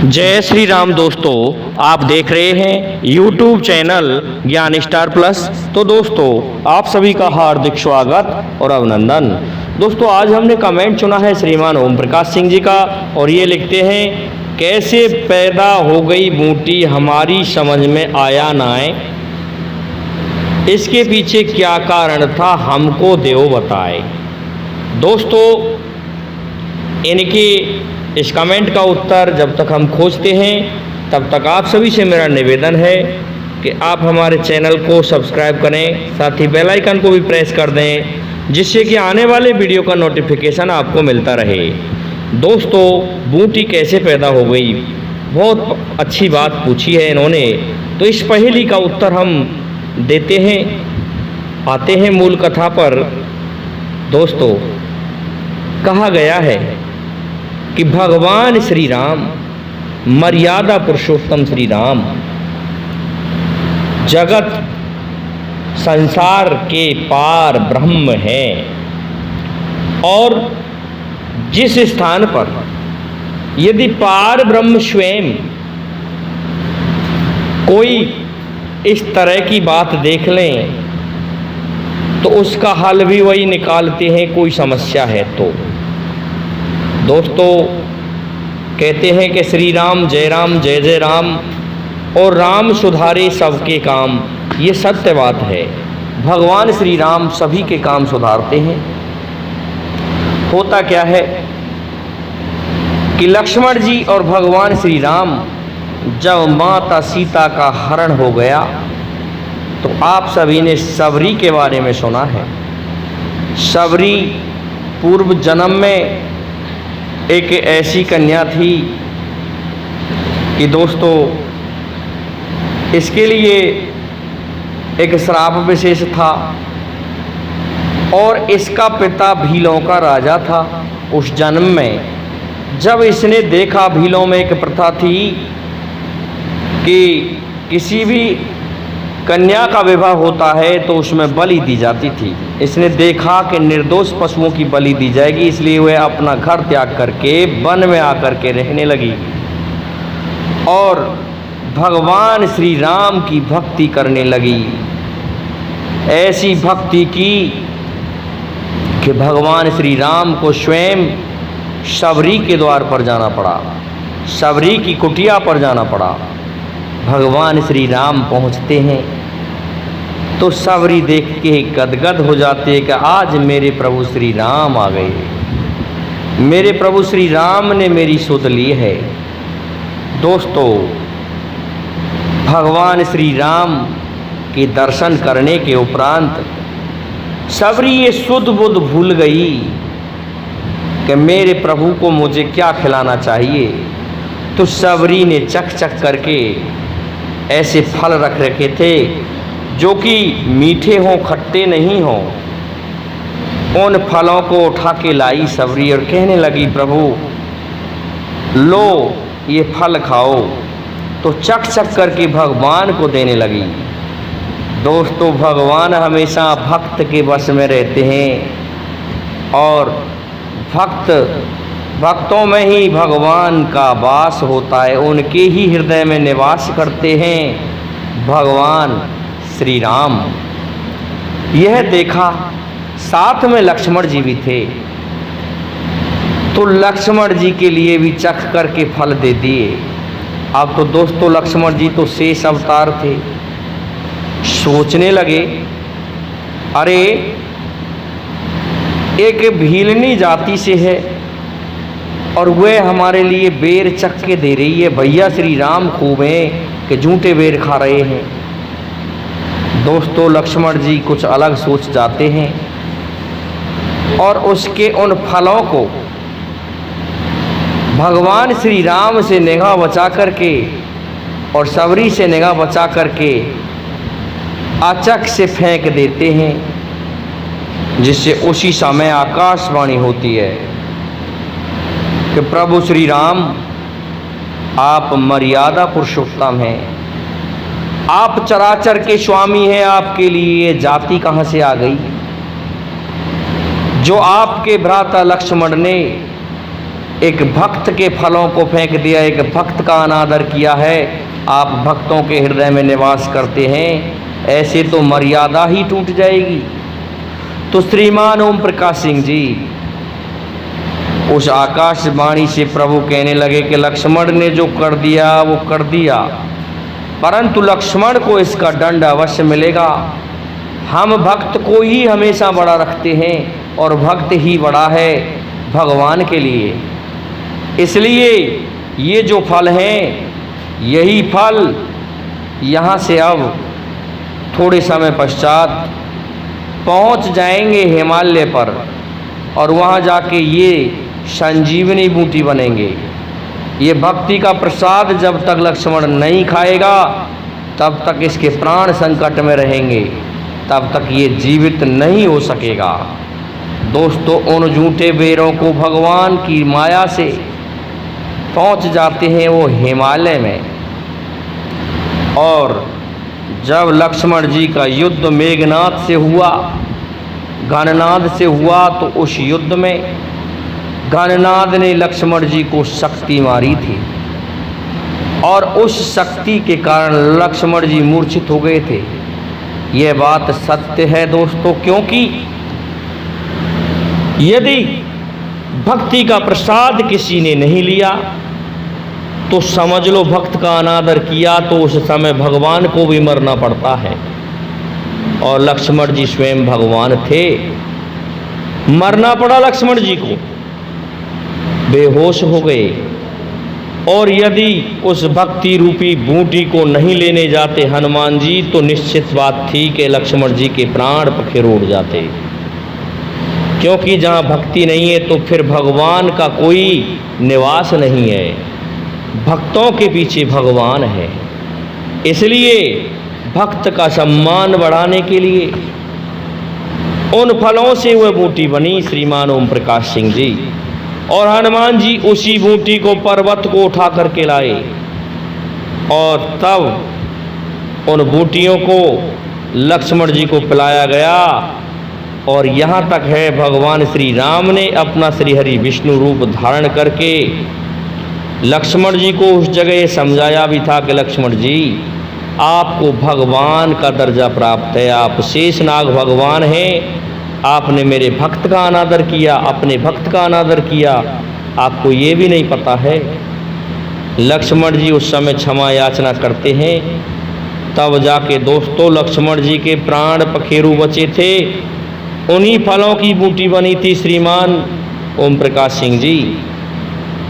जय श्री राम दोस्तों, आप देख रहे हैं YouTube चैनल ज्ञान स्टार प्लस। तो दोस्तों, आप सभी का हार्दिक स्वागत और अभिनंदन। दोस्तों, आज हमने कमेंट चुना है श्रीमान ओम प्रकाश सिंह जी का, और ये लिखते हैं, कैसे पैदा हो गई बूटी हमारी समझ में आया ना आए, इसके पीछे क्या कारण था हमको देव बताए। दोस्तों, इनके इस कमेंट का उत्तर जब तक हम खोजते हैं तब तक आप सभी से मेरा निवेदन है कि आप हमारे चैनल को सब्सक्राइब करें, साथ ही बेल आइकन को भी प्रेस कर दें, जिससे कि आने वाले वीडियो का नोटिफिकेशन आपको मिलता रहे। दोस्तों, बूटी कैसे पैदा हो गई, बहुत अच्छी बात पूछी है इन्होंने। तो इस पहेली का उत्तर हम देते हैं, आते हैं मूल कथा पर। दोस्तों, कहा गया है कि भगवान श्री राम, मर्यादा पुरुषोत्तम श्री राम, जगत संसार के पार ब्रह्म हैं, और जिस स्थान पर यदि पार ब्रह्म स्वयं कोई इस तरह की बात देख लें तो उसका हल भी वही निकालते हैं, कोई समस्या है तो। दोस्तों, कहते हैं कि श्री राम जय जय राम, और राम सुधारे सबके काम। ये सत्य बात है, भगवान श्री राम सभी के काम सुधारते हैं। होता क्या है कि लक्ष्मण जी और भगवान श्री राम जब माता सीता का हरण हो गया तो आप सभी ने सबरी के बारे में सुना है। सबरी पूर्व जन्म में एक ऐसी कन्या थी कि दोस्तों, इसके लिए एक श्राप विशेष था, और इसका पिता भीलों का राजा था। उस जन्म में जब इसने देखा, भीलों में एक प्रथा थी कि किसी भी कन्या का विवाह होता है तो उसमें बलि दी जाती थी। इसने देखा कि निर्दोष पशुओं की बलि दी जाएगी, इसलिए वह अपना घर त्याग करके वन में आकर के रहने लगी और भगवान श्री राम की भक्ति करने लगी। ऐसी भक्ति की कि भगवान श्री राम को स्वयं सबरी के द्वार पर जाना पड़ा, सबरी की कुटिया पर जाना पड़ा। भगवान श्री राम पहुँचते हैं तो सबरी देख के गदगद हो जाते हैं कि आज मेरे प्रभु श्री राम आ गए, मेरे प्रभु श्री राम ने मेरी सुध ली है। दोस्तों, भगवान श्री राम के दर्शन करने के उपरांत सबरी ये सुध बुध भूल गई कि मेरे प्रभु को मुझे क्या खिलाना चाहिए। तो सबरी ने चख चख करके ऐसे फल रख रखे थे जो कि मीठे हों, खट्टे नहीं हों। उन फलों को उठा के लाई सबरी और कहने लगी, प्रभु लो ये फल खाओ। तो चख चख करके भगवान को देने लगी। दोस्तों, भगवान हमेशा भक्त के वश में रहते हैं, और भक्तों में ही भगवान का वास होता है, उनके ही हृदय में निवास करते हैं भगवान श्री राम। यह देखा, साथ में लक्ष्मण जी भी थे, तो लक्ष्मण जी के लिए भी चख करके फल दे दिए। अब तो दोस्तों, लक्ष्मण जी तो शेष अवतार थे। सोचने लगे, अरे एक भीलनी जाति से है और वह हमारे लिए बेर चख के दे रही है, भैया श्री राम खूब हैं कि झूठे बेर खा रहे हैं। दोस्तों, लक्ष्मण जी कुछ अलग सोच जाते हैं और उसके उन फलों को भगवान श्री राम से निगाह बचा करके और सबरी से निगाह बचा करके अचक से फेंक देते हैं, जिससे उसी समय आकाशवाणी होती है कि प्रभु श्री राम, आप मर्यादा पुरुषोत्तम हैं, आप चराचर के स्वामी हैं, आपके लिए ये जाति कहाँ से आ गई। जो आपके भ्राता लक्ष्मण ने एक भक्त के फलों को फेंक दिया, एक भक्त का अनादर किया है। आप भक्तों के हृदय में निवास करते हैं, ऐसे तो मर्यादा ही टूट जाएगी। तो श्रीमान ओम प्रकाश सिंह जी उस आकाशवाणी से प्रभु कहने लगे कि लक्ष्मण ने जो कर दिया वो कर दिया, परंतु लक्ष्मण को इसका दंड अवश्य मिलेगा। हम भक्त को ही हमेशा बड़ा रखते हैं और भक्त ही बड़ा है भगवान के लिए। इसलिए ये जो फल हैं, यही फल यहाँ से अब थोड़े समय पश्चात पहुँच जाएंगे हिमालय पर, और वहाँ जाके ये संजीवनी बूटी बनेंगे। ये भक्ति का प्रसाद जब तक लक्ष्मण नहीं खाएगा तब तक इसके प्राण संकट में रहेंगे, तब तक ये जीवित नहीं हो सकेगा। दोस्तों, उन झूठे बेरों को भगवान की माया से पहुंच जाते हैं वो हिमालय में। और जब लक्ष्मण जी का युद्ध मेघनाद से हुआ, गणनाद से हुआ, तो उस युद्ध में गणनाद ने लक्ष्मण जी को शक्ति मारी थी और उस शक्ति के कारण लक्ष्मण जी मूर्छित हो गए थे। यह बात सत्य है दोस्तों, क्योंकि यदि भक्ति का प्रसाद किसी ने नहीं लिया तो समझ लो भक्त का अनादर किया, तो उस समय भगवान को भी मरना पड़ता है। और लक्ष्मण जी स्वयं भगवान थे, मरना पड़ा लक्ष्मण जी को, बेहोश हो गए। और यदि उस भक्ति रूपी बूटी को नहीं लेने जाते हनुमान जी, तो निश्चित बात थी कि लक्ष्मण जी के प्राण पखेरु उड़ जाते। क्योंकि जहाँ भक्ति नहीं है तो फिर भगवान का कोई निवास नहीं है, भक्तों के पीछे भगवान है। इसलिए भक्त का सम्मान बढ़ाने के लिए उन फलों से वह बूटी बनी श्रीमान ओम प्रकाश सिंह जी। और हनुमान जी उसी बूटी को, पर्वत को उठा करके लाए और तब उन बूटियों को लक्ष्मण जी को पिलाया गया। और यहाँ तक है भगवान श्री राम ने अपना श्रीहरि विष्णु रूप धारण करके लक्ष्मण जी को उस जगह समझाया भी था कि लक्ष्मण जी, आपको भगवान का दर्जा प्राप्त है, आप शेषनाग भगवान हैं। आपने मेरे भक्त का अनादर किया, अपने भक्त का अनादर किया, आपको ये भी नहीं पता है। लक्ष्मण जी उस समय क्षमा याचना करते हैं, तब जाके दोस्तों लक्ष्मण जी के प्राण पखेरु बचे थे। उन्हीं फलों की बूटी बनी थी श्रीमान ओम प्रकाश सिंह जी।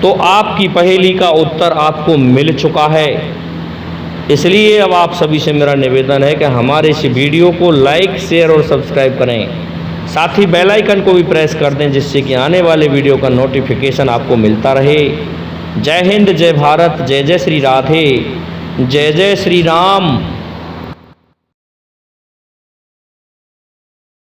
तो आपकी पहेली का उत्तर आपको मिल चुका है। इसलिए अब आप सभी से मेरा निवेदन है कि हमारे इस वीडियो को लाइक, शेयर और सब्सक्राइब करें, साथ ही बेल आइकन को भी प्रेस कर दें, जिससे कि आने वाले वीडियो का नोटिफिकेशन आपको मिलता रहे। जय हिंद, जय भारत, जय जय श्री राधे, जय जय श्री राम।